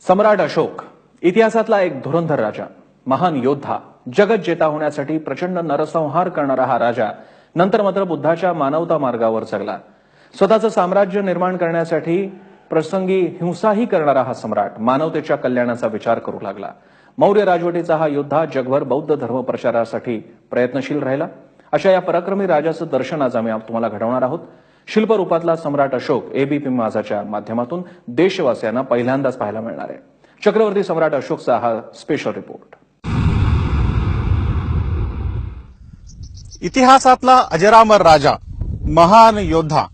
सम्राट अशोक इतिहासातला एक धुरंधर राजा, महान योद्धा, जगत जेता होण्यासाठी प्रचंड नरसंहार करणारा हा राजा नंतर मात्र बुद्धाच्या मानवता मार्गावर चढला। स्वतःचं साम्राज्य निर्माण करण्यासाठी प्रसंगी हिंसाही करणारा हा सम्राट मानवतेच्या कल्याणाचा विचार करू लागला। मौर्य राजवटीचा हा योद्धा जगभर बौद्ध धर्म प्रचारासाठी प्रयत्नशील राहिला। अशा या पराक्रमी राजाचं दर्शन आज आम्ही तुम्हाला घडवणार आहोत। शिल्परूपातला सम्राट अशोक एबीपी माझाच्या माध्यमातून देशवासियांना पहिल्यांदाच पाहायला मिळणार आहे। चक्रवर्ती सम्राट अशोकचा हा स्पेशल रिपोर्ट। इतिहासातला अजरामर राजा, महान योद्धा,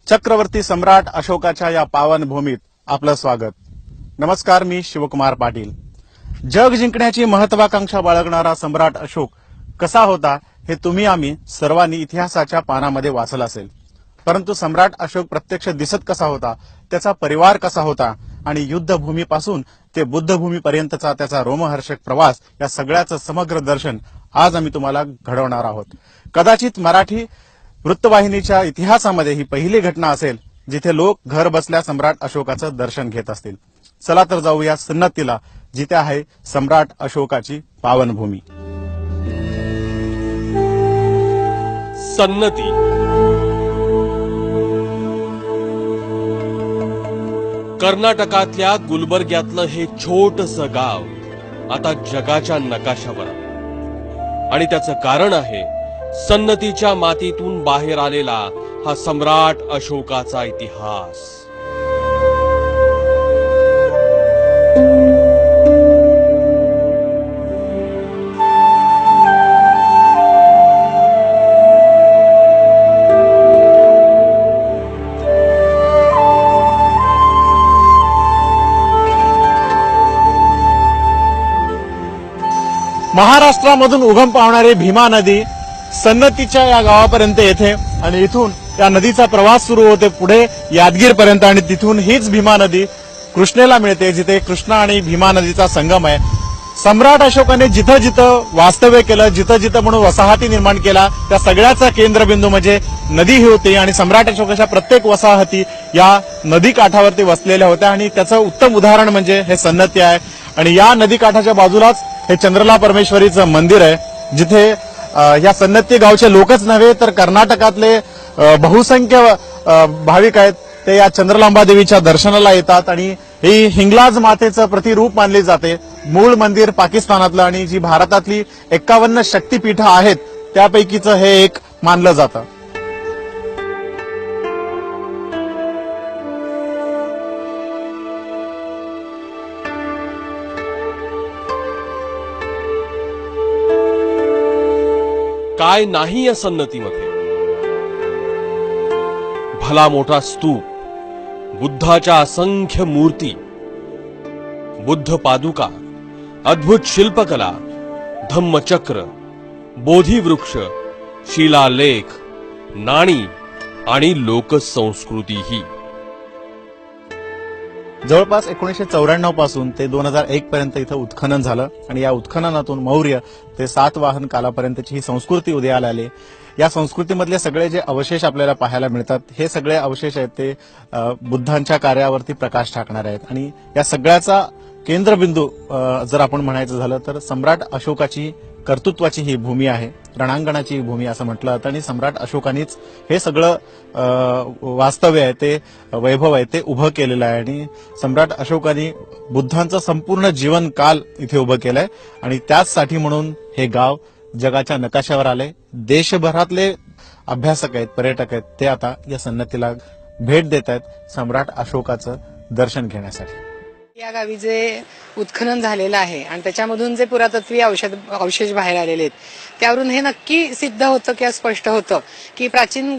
चक्रवर्ती सम्राट अशोकाच्या या पावन भूमीत आपलं स्वागत। नमस्कार, मी शिवकुमार पाटील। जग जिंकण्याची महत्वाकांक्षा बाळगणारा सम्राट अशोक कसा होता हे तुम्ही आम्ही सर्वांनी इतिहासाच्या पानामध्ये वाचलं असेल, परंतु सम्राट अशोक प्रत्यक्ष दिसत कसा होता, त्याचा परिवार कसा होता आणि युद्धभूमीपासून ते बुद्धभूमीपर्यंतचा त्याचा रोमहर्षक प्रवास या सगळ्याचं समग्र दर्शन आज आम्ही तुम्हाला घडवणार आहोत। कदाचित मराठी वृत्तवाहिनीच्या इतिहासामध्ये ही पहिली घटना असेल जिथे लोक घर बसल्या सम्राट अशोकाचं दर्शन घेत असतील। चला तर जाऊया सन्नतीला, जिथे आहे सम्राट अशोकाची पावनभूमी। सन्नती कर्नाटकातल्या गुलबर्ग्यातलं हे छोटसं गाव आता जगाच्या नकाशावर आहे आणि त्याचं कारण आहे सन्नतीच्या मातीतून बाहेर आलेला हा सम्राट अशोकाचा इतिहास। महाराष्ट्रामधून उगम पावणारी भीमा नदी सन्नतीच्या या गावापर्यंत येते आणि इथून या नदीचा प्रवास सुरू होते पुढे यादगीरपर्यंत आणि तिथून हीच भीमा नदी कृष्णेला मिळते, जिथे कृष्णा आणि भीमा नदीचा संगम आहे। सम्राट अशोकाने जिथं जिथं वास्तव्य केलं, जिथं जिथं म्हणून वसाहती निर्माण केला, त्या सगळ्याचा केंद्रबिंदू म्हणजे नदी ही होती आणि सम्राट अशोकाच्या प्रत्येक वसाहती या नदी काठावरती वसलेल्या होत्या आणि त्याचं उत्तम उदाहरण म्हणजे हे सन्नती आहे। आणि या नदी काठाच्या बाजूलाच हे चंद्रला परमेश्वरीचं मंदिर आहे, जिथे या सन्नती गावचे लोकच नव्हे तर कर्नाटकातले बहुसंख्य भाविक आहेत ते या चंद्रलांबा देवीच्या दर्शनाला येतात आणि ही हिंगलाज मातेचं प्रतिरूप मानले जाते। मूळ मंदिर पाकिस्तानातलं आणि जी भारतातली 51 शक्तिपीठ आहेत त्यापैकीचं हे एक मानलं जातं। काय नाही या सन्नतीमध्ये? भला मोठा स्तूप, बुद्धाच्या असंख्य मूर्ती, बुद्ध पादुका, अद्भुत शिल्पकला, धम्मचक्र, बोधिवृक्ष, शिलालेख, नाणी आणि लोकसंस्कृतीही। जवळपास 1994 पासून ते 2001 पर्यंत इथं उत्खनन झालं आणि या उत्खननातून मौर्य ते सातवाहन कालापर्यंतची ही संस्कृती उदयाला आली। या संस्कृतीमधले सगळे जे अवशेष आपल्याला पाहायला मिळतात हे सगळे अवशेष आहेत ते बुद्धांच्या कार्यावरती प्रकाश टाकणारे आहेत आणि या सगळ्याचा केंद्रबिंदू जर आपण म्हणायचं झालं तर सम्राट अशोकाची कर्तृत्वाची ही भूमी आहे, रणांगणाची भूमी असं म्हटलं जातं आणि सम्राट अशोकानेच हे सगळं वास्तव्य आहे ते वैभव आहे ते उभं केलेलं आहे आणि सम्राट अशोकाने बुद्धांचं संपूर्ण जीवन काल इथे उभं केलंय आणि त्याचसाठी म्हणून हे गाव जगाच्या नकाशावर आलंय। देशभरातले अभ्यासक आहेत, पर्यटक आहेत, ते आता या सन्नतीला भेट देत आहेत सम्राट अशोकाचं दर्शन घेण्यासाठी। या गावी जे उत्खनन झालेलं आहे आणि त्याच्यामधून जे पुरातत्वीय अवशेष बाहेर आलेले आहेत त्यावरून हे नक्की सिद्ध होतं किंवा स्पष्ट होतं की प्राचीन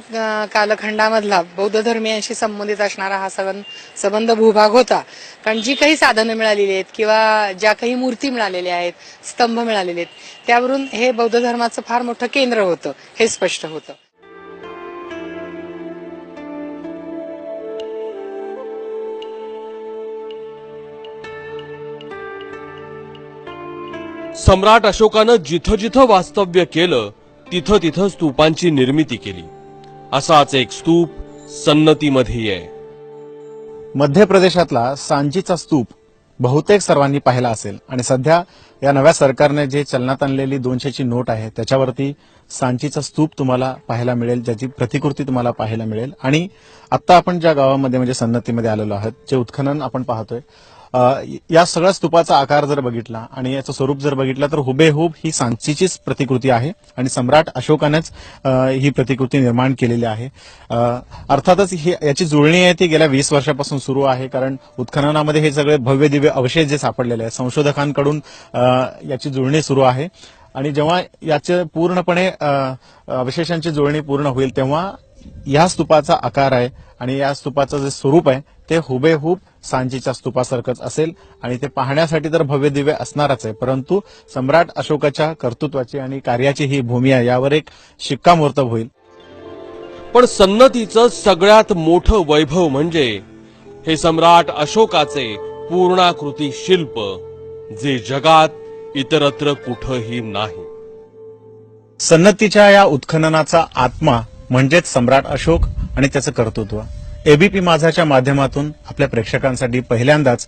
कालखंडामधला बौद्ध धर्मियांशी संबंधित असणारा हा संबंध भूभाग होता। कारण जी काही साधनं मिळालेली आहेत किंवा ज्या काही मूर्ती मिळालेल्या आहेत, स्तंभ मिळालेले आहेत, त्यावरून हे बौद्ध धर्माचं फार मोठं केंद्र होतं हे स्पष्ट होतं। सम्राट अशोकानं जिथं जिथं वास्तव्य केलं तिथं तिथं स्तूपांची निर्मिती केली। असाच एक स्तूप सन्नतीमध्ये आहे। मध्य प्रदेशातला सांचीचा स्तूप बहुतेक सर्वांनी पाहिला असेल. आणि सध्या या नव्या सरकारने जे चलनात आणलेली 200ची नोट आहे त्याच्यावरती सांचीचा स्तूप तुम्हाला पाहायला मिळेल, ज्याची प्रतिकृती तुम्हाला पाहायला मिळेल. आणि आता आपण ज्या गावामध्ये म्हणजे सन्नतीमध्ये आलेलो आहोत, जे उत्खनन आपण पाहतोय, या सगळ्या स्तूपाचा आकार जर बघितला आणि याचं स्वरूप जर बघितलं तर हुबेहूब ही सांचीचीच प्रतिकृती आहे आणि सम्राट अशोकानेच ही प्रतिकृती निर्माण केलेली आहे. अर्थातच ही याची जुळणी आहे ती गेल्या 20 वर्षापासून सुरू आहे, कारण उत्खननामध्ये हे सगळे भव्य दिव्य अवशेष जे सापडलेले आहेत संशोधकांकडून याची जुळणी सुरू आहे. आणि जेव्हा याचे पूर्णपणे अवशेषांची जुळणी पूर्ण होईल तेव्हा या स्तूपाचा आकार आहे आणि या स्तूपाचं जे स्वरूप आहे ते हुबेहूब सांचीच्या स्तूपासारखंच असेल. आणि ते पाहण्यासाठी तर भव्य दिव्य असणारच आहे, परंतु सम्राट अशोकाच्या कर्तृत्वाची आणि कार्याची ही भूमी आहे यावर एक शिक्कामोर्तब होईल. पण सन्नतीचं सगळ्यात मोठं वैभव म्हणजे हे सम्राट अशोकाचे पूर्णाकृती शिल्प, जे जगात इतरत्र कुठंही नाही. सन्नतीच्या या उत्खननाचा आत्मा म्हणजेच सम्राट अशोक आणि त्याचं कर्तृत्व. एबीपी माझाच्या माध्यमातून आपल्या प्रेक्षकांसाठी पहिल्यांदाच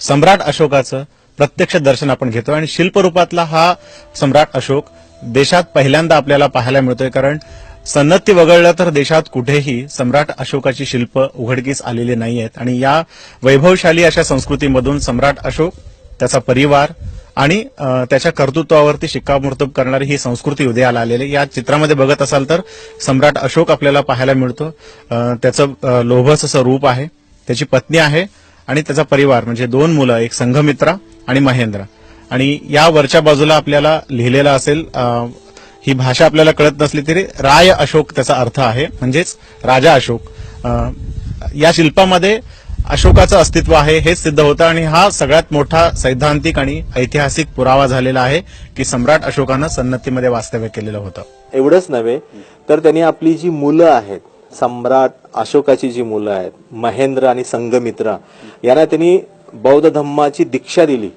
सम्राट अशोकाचं प्रत्यक्ष दर्शन आपण घेतोय आणि शिल्परूपातला हा सम्राट अशोक देशात पहिल्यांदा आपल्याला पाहायला मिळतोय, कारण सन्नती वगळलं तर देशात कुठेही सम्राट अशोकाची शिल्प उघडकीस आलेली नाहीयेत. आणि या वैभवशाली अशा संस्कृतीमधून सम्राट अशोक, त्याचा परिवार आणि त्याच्या कर्तृत्वावरती शिक्कामोर्तब करणारी ही संस्कृती उदयाला आलेली. या चित्रामध्ये बघत असाल तर सम्राट अशोक आपल्याला पाहायला मिळतो. त्याचं लोभस असं रूप आहे, त्याची पत्नी आहे आणि त्याचा परिवार म्हणजे 2 मुलं, एक संघमित्रा आणि महेंद्र. आणि या वरच्या बाजूला आपल्याला लिहिलेलं असेल, ही भाषा आपल्याला कळत नसली तरी राय अशोक त्याचा अर्थ आहे, म्हणजेच राजा अशोक. या शिल्पामध्ये अशोकाचं अस्तित्व आहे हेच सिद्ध होतं आणि हा सगळ्यात मोठा सैद्धांतिक आणि ऐतिहासिक पुरावा झालेला आहे की सम्राट अशोकानं सन्नतीमध्ये वास्तव्य केलेलं होतं. एवढंच नव्हे तर त्यांनी आपली जी मुलं आहेत, सम्राट अशोकाची जी मुलं आहेत, महेंद्र आणि संघमित्रा, यांना त्यांनी बौद्ध धम्माची दीक्षा दिली.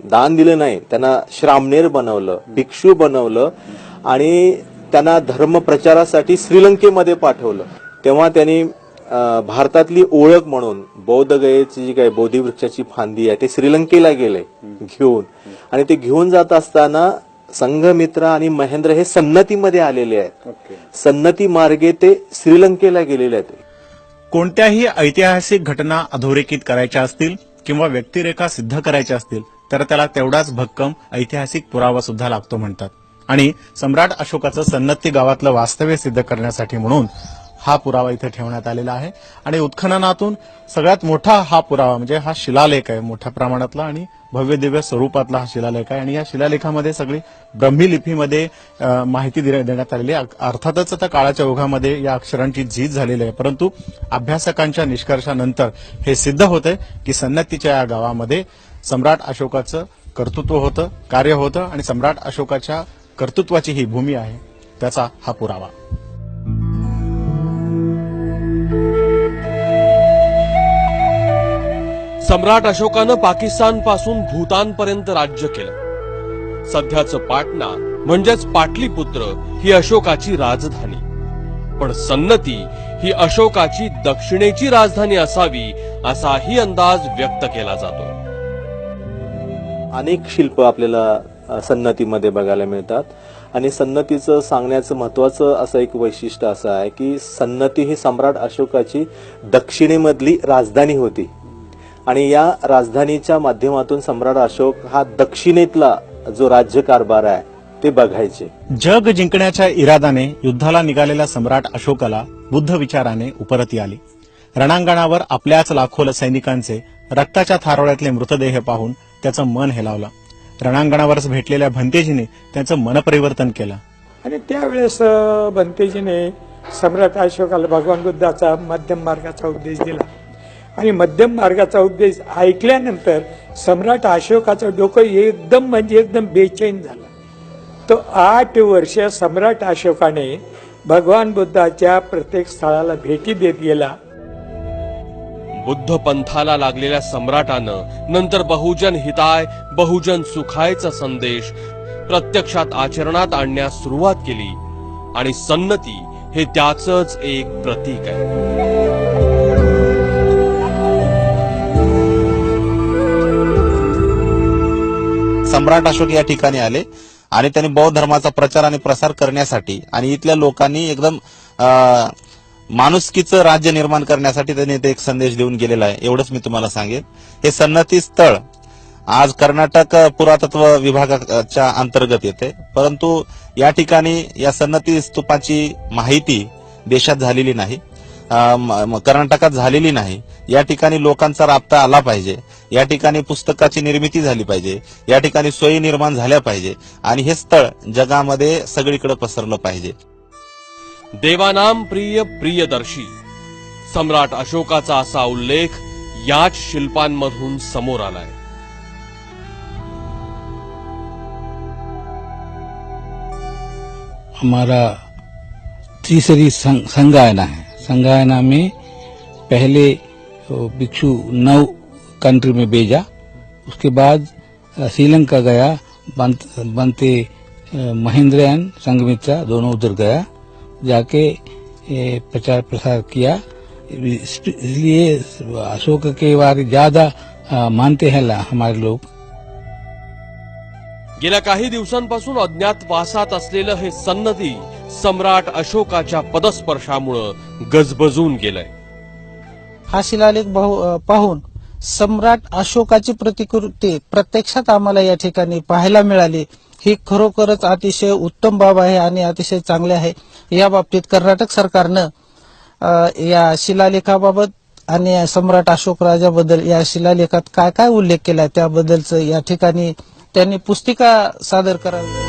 दान दिलं नाही, त्यांना श्रामणेर बनवलं, भिक्षू बनवलं आणि त्यांना धर्म प्रचारासाठी श्रीलंकेमध्ये पाठवलं. तेव्हा त्यांनी भारतातली ओळख म्हणून बौद्ध गयेची जी काही बोधी वृक्षाची फांदी आहे ते श्रीलंकेला गेले घेऊन. आणि ते घेऊन जात असताना संघमित्रा आणि महेंद्र हे सन्नतीमध्ये आलेले आहेत. सन्नती मार्गे ते श्रीलंकेला गेलेले आहेत. कोणत्याही ऐतिहासिक घटना अधोरेखित करायच्या असतील किंवा व्यक्तिरेखा सिद्ध करायच्या असतील तर त्याला तेवढाच भक्कम ऐतिहासिक पुरावा सुद्धा लागतो म्हणतात. आणि सम्राट अशोकाचं सन्नती गावातलं वास्तव्य सिद्ध करण्यासाठी म्हणून हा पुरावा इथे ठेवण्यात आलेला आहे. आणि उत्खननातून सगळ्यात मोठा हा पुरावा म्हणजे हा शिलालेख आहे, मोठ्या प्रमाणातला आणि भव्य दिव्य स्वरूपातला हा शिलालेख आहे. आणि या शिलालेखामध्ये सगळी ब्रह्मी लिपीमध्ये माहिती देण्यात आलेली आहे. अर्थातच आता काळाच्या ओघामध्ये या अक्षरांची झीज झालेली आहे, परंतु अभ्यासकांच्या निष्कर्षानंतर हे सिद्ध होतंय की सन्नतीच्या या गावामध्ये सम्राट अशोकाचं कर्तृत्व होतं, कार्य होतं आणि सम्राट अशोकाच्या कर्तृत्वाची ही भूमी आहे, त्याचा हा पुरावा. सम्राट अशोकानं पाकिस्तान पासून भूतानपर्यंत राज्य केलं. सध्याचं पाटणा म्हणजेच पाटलीपुत्र ही अशोकाची राजधानी. पण सन्नती ही अशोकाची दक्षिणेची राजधानी असावी असाही अंदाज व्यक्त केला जातो. अनेक शिल्प आपल्याला सन्नतीमध्ये बघायला मिळतात आणि सन्नतीचं सांगण्याचं महत्वाचं असं एक वैशिष्ट्य असं आहे की सन्नती ही सम्राट अशोकाची दक्षिणेमधली राजधानी होती आणि या राजधानीच्या माध्यमातून सम्राट अशोक हा दक्षिणेतला जो राज्यकारभार आहे ते बघायचे. जग जिंकण्याच्या इरादाने युद्धाला निघालेल्या सम्राट अशोकाला बुद्ध विचाराने उपरती आली. रणांगणावर आपल्याच लाखो सैनिकांचे रक्ताच्या थारोळ्यातले मृतदेह पाहून त्याचं मन हेलावलं. रणांगणावरच भेटलेल्या भंतेजीने त्याचं मनपरिवर्तन केलं आणि त्यावेळेस भंतेजीने सम्राट अशोकाला भगवान बुद्धाचा मध्यम मार्गाचा उपदेश दिला आणि मध्यम मार्गाचा उपदेश ऐकल्यानंतर सम्राट अशोकाचं डोकं एकदम बेचैन झालं. तो 8 वर्ष सम्राट अशोकाने भगवान बुद्धाच्या प्रत्येक स्थळाला भेटी देत गेला. बुद्ध पंथाला लागलेल्या सम्राटानं नंतर बहुजन हिताय बहुजन सुखायचा संदेश प्रत्यक्षात आचरणात आणण्यास सुरुवात केली आणि सन्नती हे त्याचंच एक प्रतीक आहे. सम्राट अशोक या ठिकाणी आले आणि त्यांनी बौद्ध धर्माचा प्रचार आणि प्रसार करण्यासाठी आणि इथल्या लोकांनी एकदम माणुसकीचं राज्य निर्माण करण्यासाठी त्यांनी ते एक संदेश देऊन गेलेला आहे. एवढंच मी तुम्हाला सांगेन. हे सन्नती स्थळ आज कर्नाटक पुरातत्व विभागाच्या अंतर्गत येते, परंतु या ठिकाणी या सन्नती स्तूपाची माहिती देशात झालेली नाही, कर्नाटकात झालेली नाही. या ठिकाणी लोकांचा राबता आला पाहिजे, या ठिकाणी पुस्तकाची निर्मिती झाली पाहिजे, या ठिकाणी सोयी निर्माण झाल्या पाहिजे आणि हे स्थळ जगामध्ये सगळीकडे पसरलं पाहिजे. देवानाम प्रिय प्रियदर्शी सम्राट अशोकाचा असा उल्लेख याच शिल्पांमधून समोर आलाय. हमारा तीसरी संगायना है. संगायना में पहले भिक्षु 9 कंट्री में भेजा, उसके बाद श्रीलंका गया, बनते महेंद्र एंड संघमित्रा दोनों उधर गया, जाके प्रचार प्रसार किया. इसलिए अशोक के बारे ज्यादा मानते हैं हमारे लोग. गेल्या काही दिवसांपासून अज्ञातवासात असलेलं हे सन्नती सम्राट अशोकाच्या पदस्पर्शामुळे गजबजून गेलंय. हा शिलालेख पाहून सम्राट अशोकाची प्रतिकृती प्रत्यक्षात आम्हाला या ठिकाणी पाहायला मिळाली. ही खरोखरच अतिशय उत्तम बाब आहे आणि अतिशय चांगले आहे. या बाबतीत कर्नाटक सरकारनं या शिलालेखाबाबत आणि सम्राट अशोक राजाबद्दल या शिलालेखात काय काय उल्लेख केला त्याबद्दलचं या ठिकाणी त्यांनी पुस्तिका सादर करावी.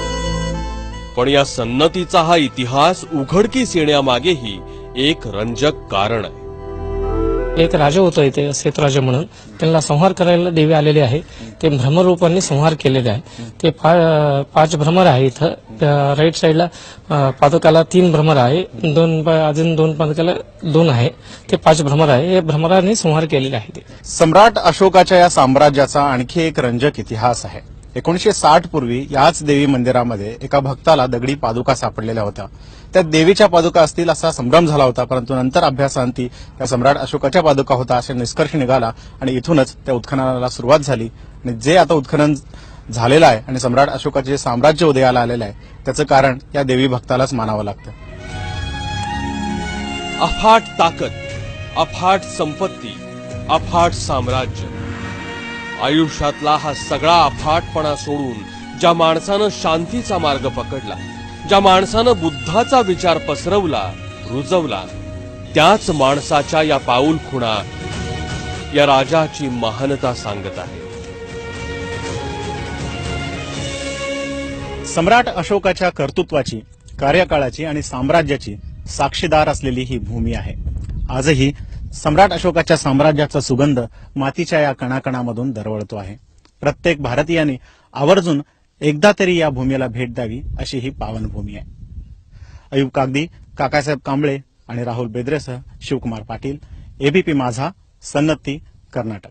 पण या सन्नतीचा हा इतिहास उघडकीस येण्यामागेही एक रंजक कारण आहे. एक राजा होता इथे सेतराजा म्हणून, त्यांना संहार करायला देवी आलेले आहे. ते भ्रमरूपांनी संहार केलेले आहे. ते 5 भ्रमर आहे इथं. राईट साईडला पादकाला 3 भ्रमर आहे, अजून 2 पादकाला 2 आहे. ते 5 भ्रमर आहे. हे भ्रमरांनी संहार केलेले आहे. सम्राट अशोकाच्या या साम्राज्याचा आणखी एक रंजक इतिहास आहे. 1960 पूर्वी याच देवी मंदिरामध्ये एका भक्ताला दगडी पादुका सापडलेल्या होत्या. त्या देवीच्या पादुका असतील असा संभ्रम झाला होता, परंतु नंतर अभ्यासांती त्या सम्राट अशोकाच्या पादुका होता असा निष्कर्ष निघाला आणि इथूनच त्या उत्खननाला सुरुवात झाली. आणि जे आता उत्खनन झालेलं आहे आणि सम्राट अशोकाचे जे साम्राज्य उदयाला आलेलं आहे त्याचं कारण या देवी भक्तालाच मानावं लागतं. अफाट ताकद, अफाट संपत्ती, अफाट साम्राज्य. आयुष्यातला हा सगळा अफाटपणा सोडून ज्या माणसानं शांतीचा मार्ग पकडला, ज्या माणसानं बुद्धाचा विचार पसरवला, रुजवला, त्याच माणसाच्या या पाऊलखुणा या राजाची महानता सांगत आहे. सम्राट अशोकाच्या कर्तृत्वाची, कार्यकाळाची आणि साम्राज्याची साक्षीदार असलेली ही भूमी आहे. आजही सम्राट अशोकाच्या साम्राज्याचा सुगंध मातीच्या या कणाकणामधून दरवळतो आहे. प्रत्येक भारतीयाने आवर्जून एकदा तरी या भूमीला भेट द्यावी अशी ही पावनभूमी आहे. अयूब कागदी, काकासाहेब कांबळे आणि राहुल बेद्रेसह शिवकुमार पाटील, एबीपी माझा, सन्नती, कर्नाटक.